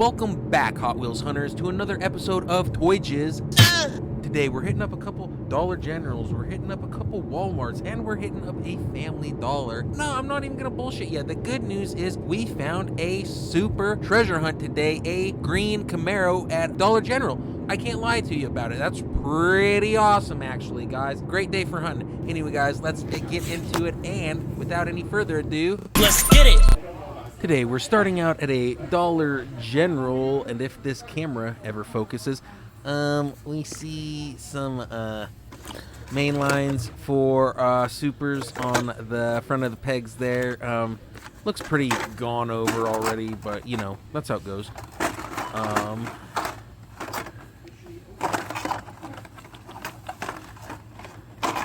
Welcome back, Hot Wheels hunters, to another episode of Toy Jizz. Today we're hitting up a couple Dollar Generals, we're hitting up a couple Walmarts, and we're hitting up a Family Dollar. No, I'm not even gonna bullshit yet. The good news is we found a super treasure hunt today, a green Camaro at Dollar General. I can't lie to you about it. That's pretty awesome, actually, guys. Great day for hunting. Anyway, guys, let's get into it, and without any further ado, let's get it! Today, we're starting out at a Dollar General, and if this camera ever focuses, we see some main lines for supers on the front of the pegs there. Looks pretty gone over already, but you know, that's how it goes.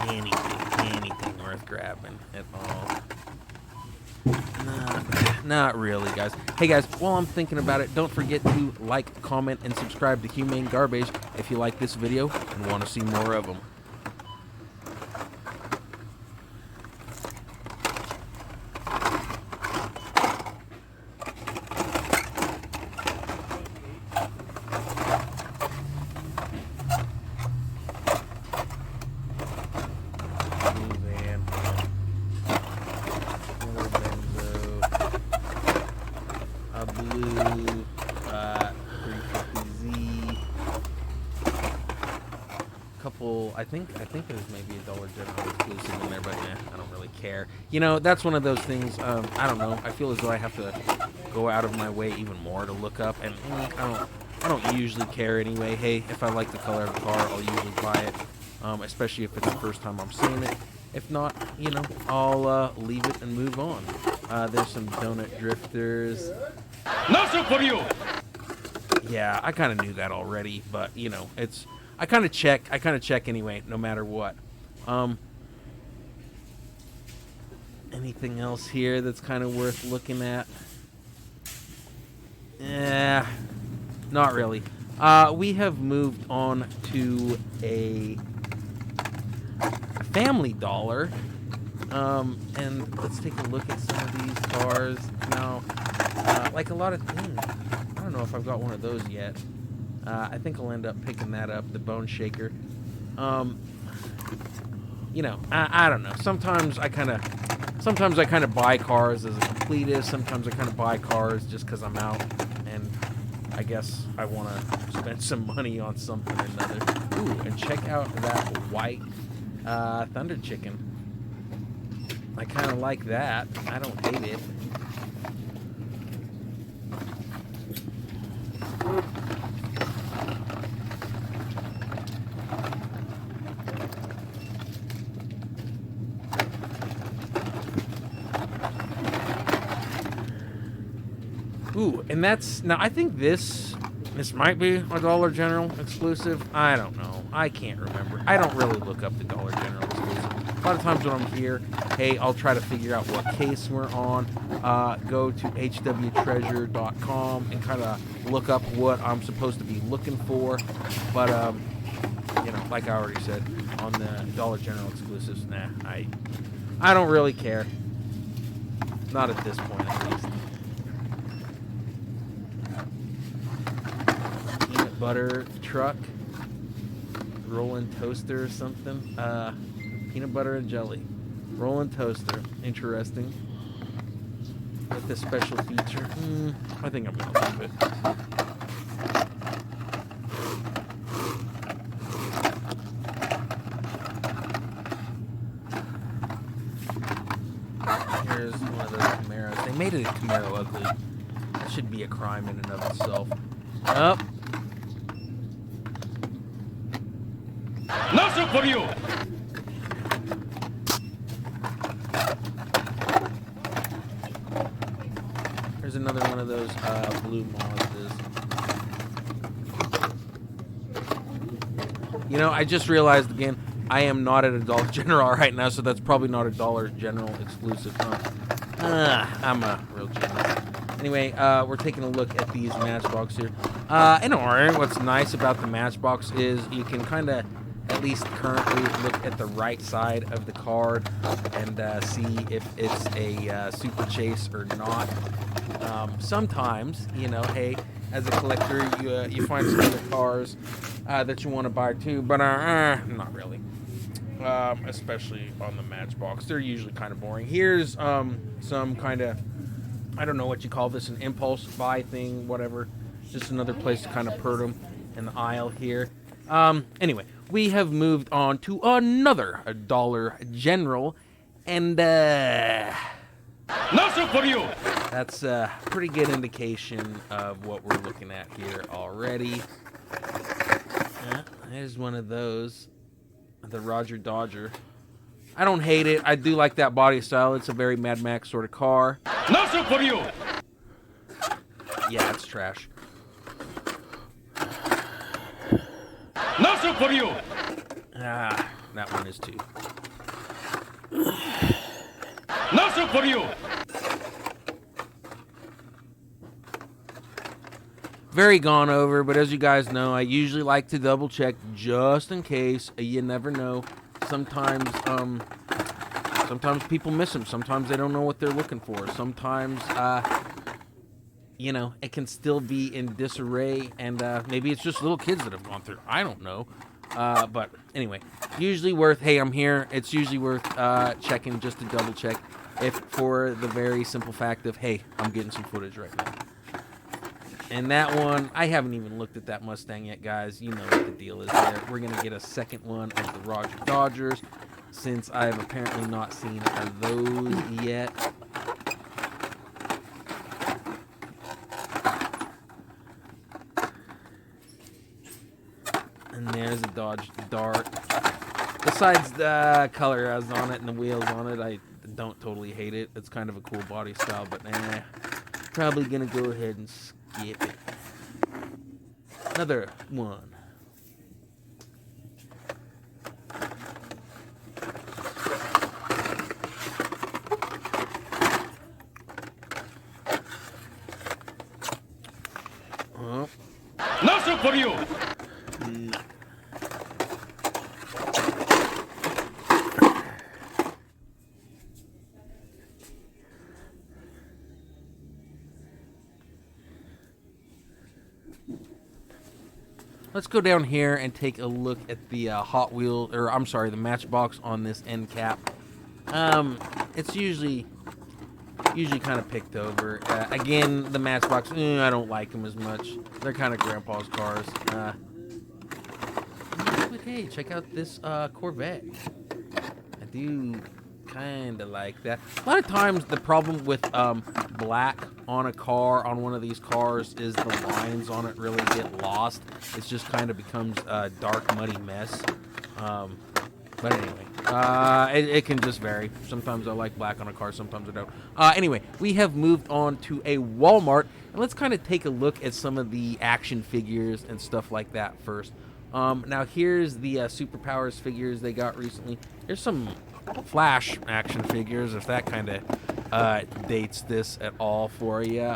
Anything worth grabbing at all. Not really, guys. Hey, guys, while I'm thinking about it, don't forget to like, comment, and subscribe to Humane Garbage if you like this video and want to see more of them. Blue 350Z, couple. I think there's maybe a Dollar General exclusive in there, but I don't really care. You know, that's one of those things. I don't know. I feel as though I have to go out of my way even more to look up, and I don't usually care anyway. Hey, if I like the color of the car, I'll usually buy it, especially if it's the first time I'm seeing it. If not, you know, I'll leave it and move on. There's some donut drifters. Nothing for you. Yeah, I kind of knew that already, but you know, I kind of check anyway, no matter what. Anything else here that's kind of worth looking at? Yeah, not really. We have moved on to a Family Dollar. And let's take a look at some of these cars now. Like a lot of things. I don't know if I've got one of those yet. I think I'll end up picking that up, the Bone Shaker. You know, I don't know. Sometimes I kind of buy cars as a completist. Sometimes I kind of buy cars just because I'm out, and I guess I want to spend some money on something or another. Ooh, and check out that white Thunder Chicken. I kind of like that. I don't hate it. Ooh, and that's now. I think this might be a Dollar General exclusive. I don't know. I can't remember. I don't really look up the Dollar General exclusive. A lot of times when I'm here, hey, I'll try to figure out what case we're on, go to hwtreasure.com and kind of look up what I'm supposed to be looking for. But, you know, like I already said, on the Dollar General exclusives, nah, I don't really care. Not at this point, at least. Peanut butter truck, rolling toaster or something. Peanut butter and jelly. Rolling toaster. Interesting. With the special feature. I think I'm going to leave it. Here's one of those Camaros. They made it a Camaro ugly. That should be a crime in and of itself. Up. Nothing for you. There's another one of those blue Mazdas. You know, I just realized again, I am not at a Dollar General right now, so that's probably not a Dollar General exclusive. I'm a real genius. Anyway, we're taking a look at these Matchbox here. What's nice about the Matchbox is you can kind of at least currently look at the right side of the card and see if it's a super chase or not. Sometimes, you know, hey, as a collector, you find some other cars that you want to buy too, but not really. Especially on the Matchbox, they're usually kind of boring. Here's some kind of, I don't know what you call this, an impulse buy thing, whatever. Just another place to kind of pert them in the aisle here. Anyway, we have moved on to another Dollar General, and Nothing for you. that's a pretty good indication of what we're looking at here already. There's one of those, the Roger Dodger. I don't hate it. I do like that body style. It's a very Mad Max sort of car. Nothing for you. Yeah, it's trash. Nothing for you. That one is too. Nothing for you. Very gone over, but as you guys know, I usually like to double check just in case. You never know. Sometimes people miss them. Sometimes they don't know what they're looking for. Sometimes, you know, it can still be in disarray, and maybe it's just little kids that have gone through. I don't know. But anyway, usually worth, hey, I'm here. It's usually worth checking just to double check, if for the very simple fact of, hey, I'm getting some footage right now. And that one, I haven't even looked at that Mustang yet, guys. You know what the deal is there. We're going to get a second one of the Roger Dodgers, since I have apparently not seen those yet. And there's a Dodge Dart. Besides the color I was on it and the wheels on it, I don't totally hate it. It's kind of a cool body style, but probably going to go ahead and skip it. Another one. Nothing for you. Let's go down here and take a look at the Hot Wheel, or I'm sorry, the Matchbox on this end cap. It's usually kind of picked over. Again, the Matchbox, I don't like them as much. They're kind of Grandpa's cars. But hey, check out this Corvette. I do kind of like that. A lot of times the problem with black on a car, on one of these cars, is the lines on it really get lost. It just kind of becomes a dark, muddy mess. But anyway, it can just vary. Sometimes I like black on a car, sometimes I don't. Anyway, we have moved on to a Walmart, and let's kind of take a look at some of the action figures and stuff like that first. Now here's the Superpowers figures they got recently. Here's some Flash action figures, if that kind of dates this at all for you.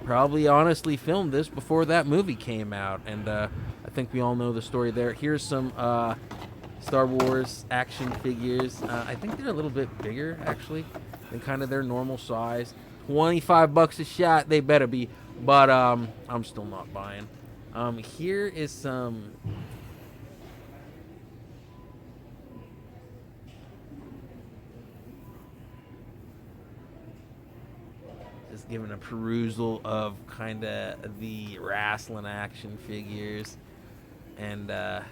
Probably honestly filmed this before that movie came out, and I think we all know the story there. Here's some Star Wars action figures. I think they're a little bit bigger, actually, than kind of their normal size. $25 a shot, they better be, but I'm still not buying. Here is some... Just giving a perusal of kind of the wrestling action figures and the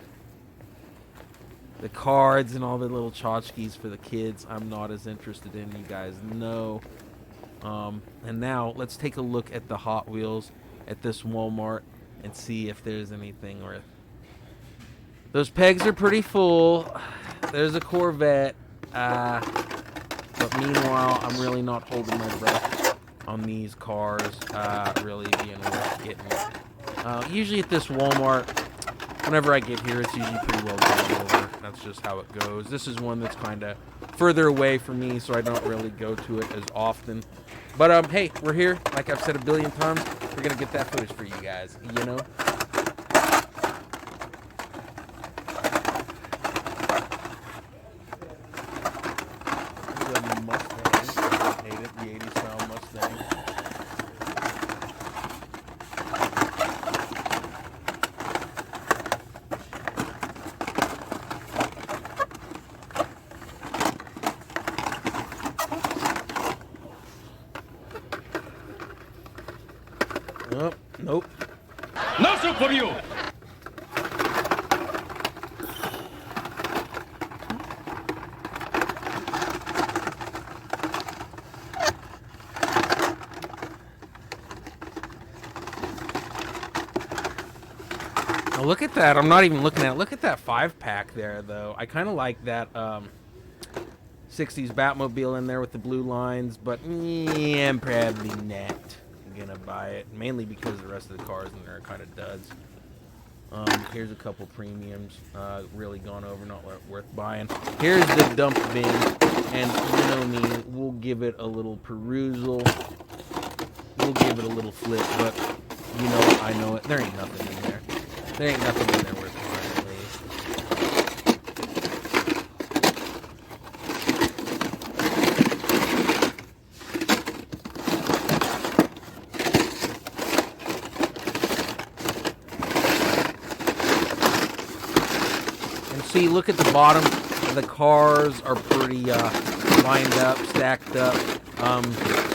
cards and all the little tchotchkes for the kids. I'm not as interested in, you guys know. And now let's take a look at the Hot Wheels at this Walmart and see if there's anything worth. Those pegs are pretty full. There's a Corvette. But meanwhile, I'm really not holding my breath on these cars really being worth getting. Usually at this Walmart, whenever I get here, it's usually pretty well gone over. That's just how it goes. This is one that's kind of further away from me, so I don't really go to it as often. But hey, we're here. Like I've said a billion times, we're gonna get that footage for you guys. You know. Oh, nope. No soup for you. Now look at that. I'm not even looking at it. Look at that 5-pack there, though. I kind of like that 60s Batmobile in there with the blue lines, but I'm probably not gonna buy it, mainly because the rest of the cars in there are kind of duds. Here's a couple premiums, really gone over, not worth buying. Here's the dump bin, and you know me, we'll give it a little perusal. We'll give it a little flip, but you know what, I know it. There ain't nothing in there. There ain't nothing in there worth buying, at least. And see, look at the bottom. The cars are pretty lined up, stacked up,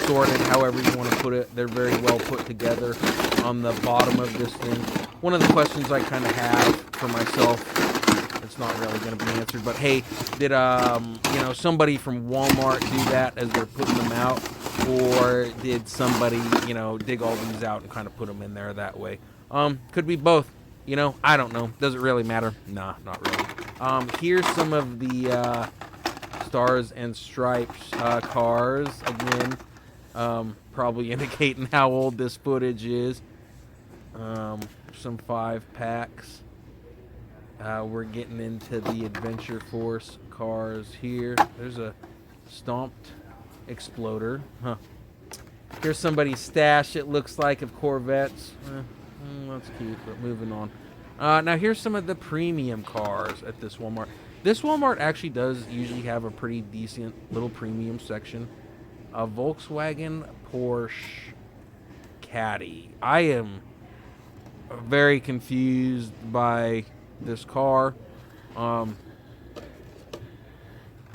sorted, however you want to put it. They're very well put together on the bottom of this thing. One of the questions I kind of have for myself, it's not really going to be answered, but hey, did you know, somebody from Walmart do that as they're putting them out, or did somebody, you know, dig all these out and kind of put them in there that way? Could be both. You know, I don't know. Does it really matter? Nah, not really. Here's some of the Stars and Stripes cars. Again, probably indicating how old this footage is. Some 5-packs. We're getting into the Adventure Force cars here. There's a Stomped Exploder. Huh. Here's somebody's stash, it looks like, of Corvettes. That's cute, but moving on. Now here's some of the premium cars at this Walmart. This Walmart actually does usually have a pretty decent little premium section. A Volkswagen Porsche Caddy. I am very confused by this car. Kind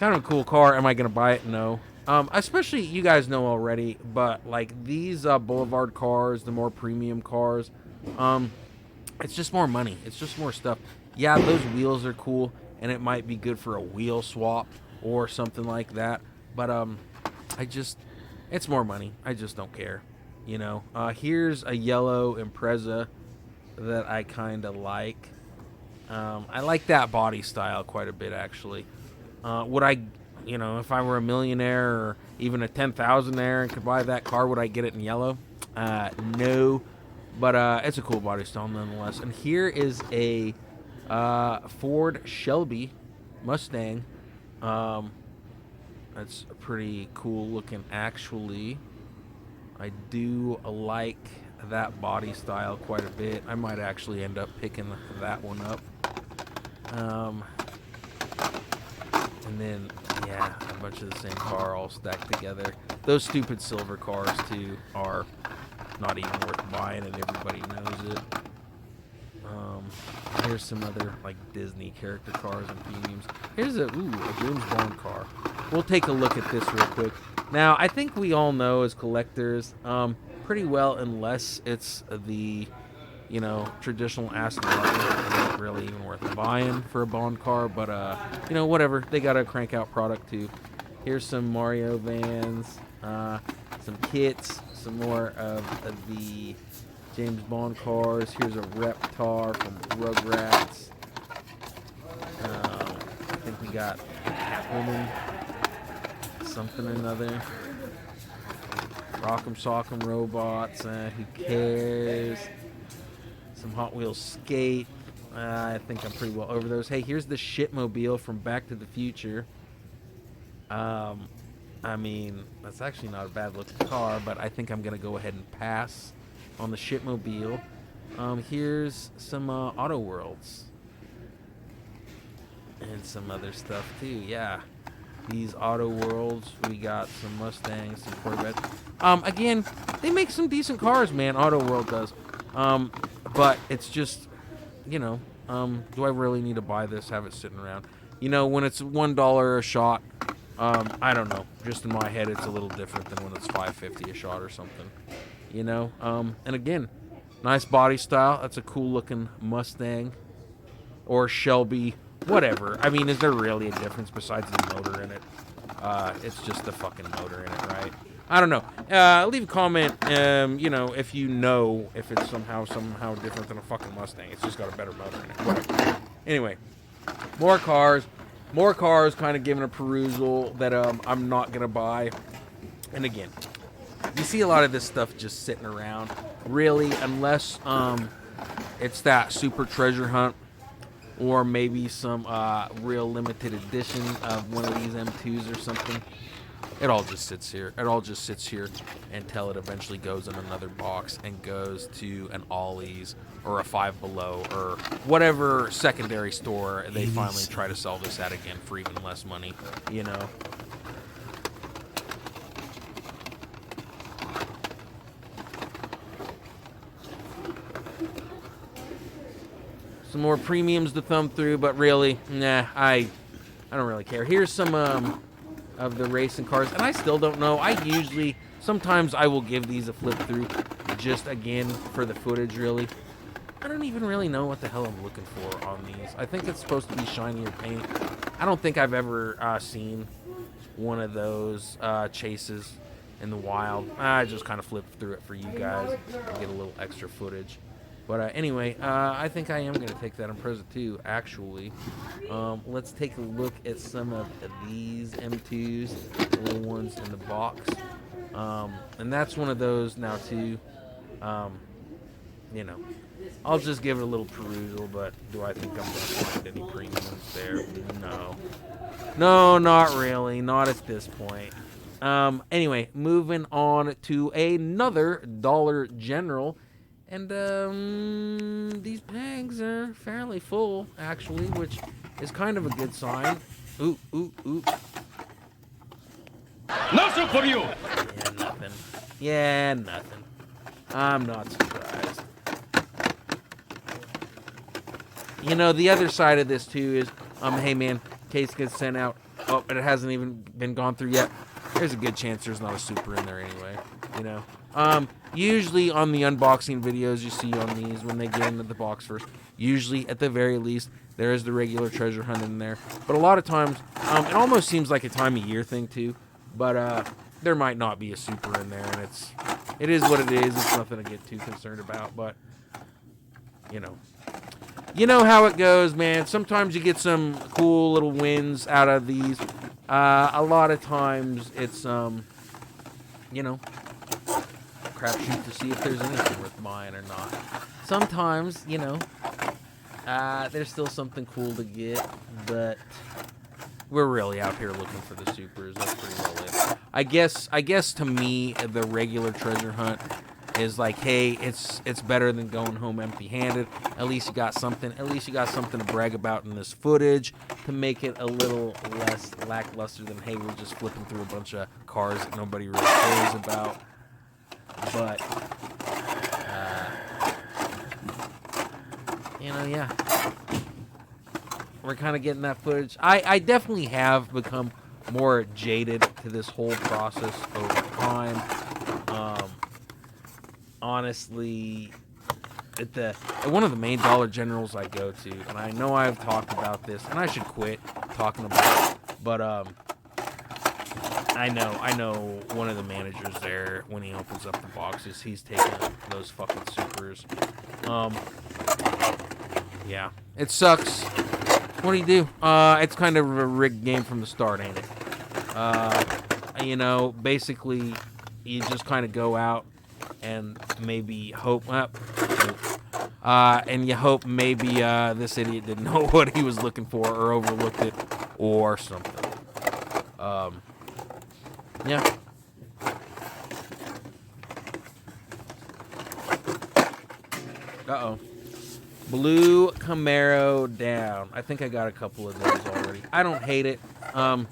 of a cool car. Am I going to buy it? No. Especially, you guys know already, but like these Boulevard cars, the more premium cars, it's just more money. It's just more stuff. Yeah, those wheels are cool, and it might be good for a wheel swap or something like that. But it's more money. I just don't care, you know. Here's a yellow Impreza that I kind of like. I like that body style quite a bit, actually. Would I, you know, if I were a millionaire or even a 10,000aire and could buy that car, would I get it in yellow? No. But it's a cool body style nonetheless. And here is a Ford Shelby Mustang. That's pretty cool looking, actually. I do like that body style quite a bit. I might actually end up picking that one up. And then, yeah, a bunch of the same car all stacked together. Those stupid silver cars, too, are not even worth buying, and everybody knows it. Here's some other like Disney character cars and premiums. Here's a James Bond car. We'll take a look at this real quick. Now, I think we all know as collectors, pretty well, unless it's the, you know, traditional Aston Martin, it's not really even worth buying for a Bond car. But you know, whatever. They gotta crank out product too. Here's some Mario vans, some kits. Some more of the James Bond cars. Here's a Reptar from Rugrats. I think we got Catwoman. Something or another. Rock'em Sock'em Robots. Who cares? Some Hot Wheels Skate. I think I'm pretty well over those. Hey, here's the Shitmobile from Back to the Future. I mean, that's actually not a bad looking car, but I think I'm going to go ahead and pass on the Shitmobile. Here's some Auto Worlds. And some other stuff, too, yeah. These Auto Worlds, we got some Mustangs, some Corvettes. Again, they make some decent cars, man, Auto World does. But it's just, you know, do I really need to buy this, have it sitting around? You know, when it's $1 a shot, I don't know. Just in my head, it's a little different than when it's $5.50 a shot or something. you know. And again, nice body style. That's a cool looking Mustang or Shelby, whatever. I mean, is there really a difference besides the motor in it? It's just the fucking motor in it, right? I don't know. Leave a comment, you know, if you know if it's somehow different than a fucking Mustang. It's just got a better motor in it. Whatever. Anyway, more cars kind of giving a perusal that I'm not going to buy. And again, you see a lot of this stuff just sitting around, really, unless it's that super treasure hunt or maybe some real limited edition of one of these M2s or something. It all just sits here. It all just sits here until it eventually goes in another box and goes to an Ollie's or a Five Below or whatever secondary store they finally try to sell this at again for even less money, you know. Some more premiums to thumb through, but really, nah, I don't really care. Here's some of the racing cars, and I still don't know. Sometimes I will give these a flip through, just again for the footage, really. I don't even really know what the hell I'm looking for on these. I think it's supposed to be shinier paint. I don't think I've ever seen one of those chases in the wild. I just kind of flipped through it for you guys to get a little extra footage. But anyway, I think I am going to take that Impreza 2, actually. Let's take a look at some of these M2s, the little ones in the box. And that's one of those now, too. You know, I'll just give it a little perusal, but do I think I'm going to find any premiums there? No. No, not really. Not at this point. Anyway, moving on to another Dollar General. And these bags are fairly full, actually, which is kind of a good sign. Ooh, ooh, ooh. Nothing for you! Yeah, nothing. Yeah, nothing. I'm not surprised. You know, the other side of this, too, is, hey, man, case gets sent out. Oh, but it hasn't even been gone through yet. There's a good chance there's not a super in there anyway, you know. Usually on the unboxing videos you see on these when they get into the box first, usually at the very least there is the regular treasure hunt in there. But a lot of times, it almost seems like a time of year thing too. But there might not be a super in there, and it is what it is. It's nothing to get too concerned about. But you know how it goes, man. Sometimes you get some cool little wins out of these. A lot of times it's you know, crapshoot to see if there's anything worth buying or not. Sometimes, you know, there's still something cool to get, but we're really out here looking for the supers. That's pretty well it. I guess to me, the regular treasure hunt is like, hey, it's better than going home empty-handed. At least you got something. At least you got something to brag about in this footage to make it a little less lackluster than, hey, we're just flipping through a bunch of cars that nobody really cares about. But you know, yeah, we're kind of getting that footage. I definitely have become more jaded to this whole process over time. Honestly, at one of the main Dollar Generals I go to, and I know I've talked about this, and I should quit talking about it, but I know one of the managers there, when he opens up the boxes, he's taking those fucking supers. Yeah, it sucks. What do you do? It's kind of a rigged game from the start, ain't it? You know, basically, you just kind of go out and maybe hope up. And you hope maybe this idiot didn't know what he was looking for or overlooked it or something. Yeah. Uh-oh. Blue Camaro down. I think I got a couple of those already. I don't hate it. I'm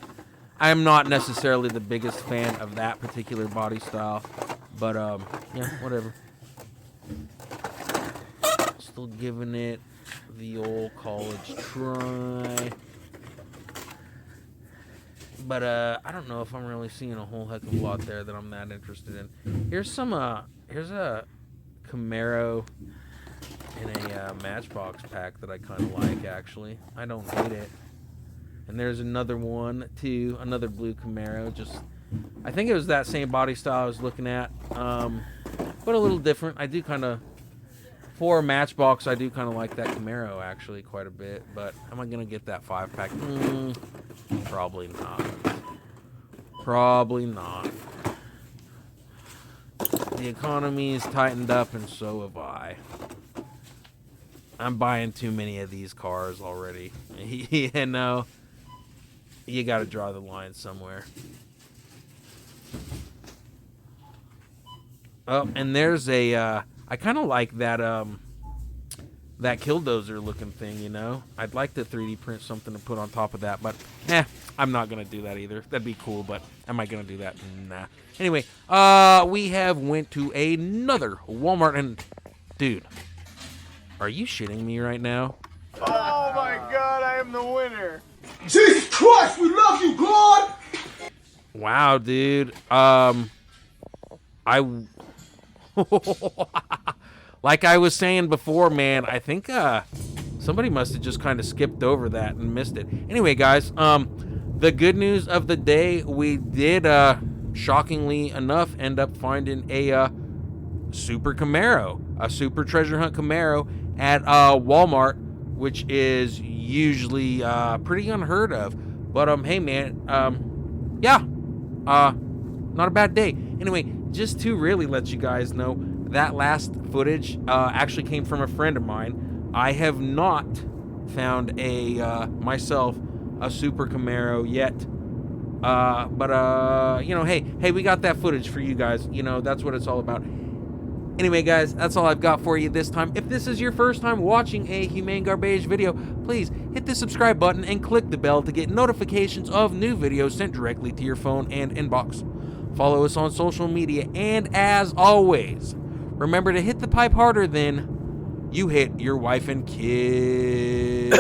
not necessarily the biggest fan of that particular body style. But, yeah, whatever. Still giving it the old college try. But I don't know if I'm really seeing a whole heck of a lot there that I'm that interested in. Here's a Camaro in a Matchbox pack that I kind of like, actually. I don't hate it. And there's another one too, another blue Camaro. Just, I think it was that same body style I was looking at, but a little different. I do kind of, for a Matchbox, I do kind of like that Camaro actually quite a bit. But am I gonna get that 5-pack? Probably not. Probably not. The economy's tightened up, and so have I. I'm buying too many of these cars already. You know, you got to draw the line somewhere. Oh, and there's a, I kind of like that, that Killdozer looking thing, you know? I'd like to 3D print something to put on top of that, but, I'm not going to do that either. That'd be cool, but am I going to do that? Nah. Anyway, we have went to another Walmart, and, dude, are you shitting me right now? Oh my God, I am the winner. Jesus Christ, we love you, God! Wow, dude. Like I was saying before, man, I think somebody must have just kind of skipped over that and missed it. Anyway, guys, the good news of the day, we did shockingly enough end up finding a super Camaro, a super treasure hunt Camaro at Walmart, which is usually pretty unheard of. But hey, man, yeah, not a bad day. Anyway, just to really let you guys know, that last footage actually came from a friend of mine. I have not found myself a super Camaro yet. But you know, hey, we got that footage for you guys. You know, that's what it's all about. Anyway, guys, that's all I've got for you this time. If this is your first time watching a Humane Garbage video, please hit the subscribe button and click the bell to get notifications of new videos sent directly to your phone and inbox. Follow us on social media, and as always, remember to hit the pipe harder than you hit your wife and kids.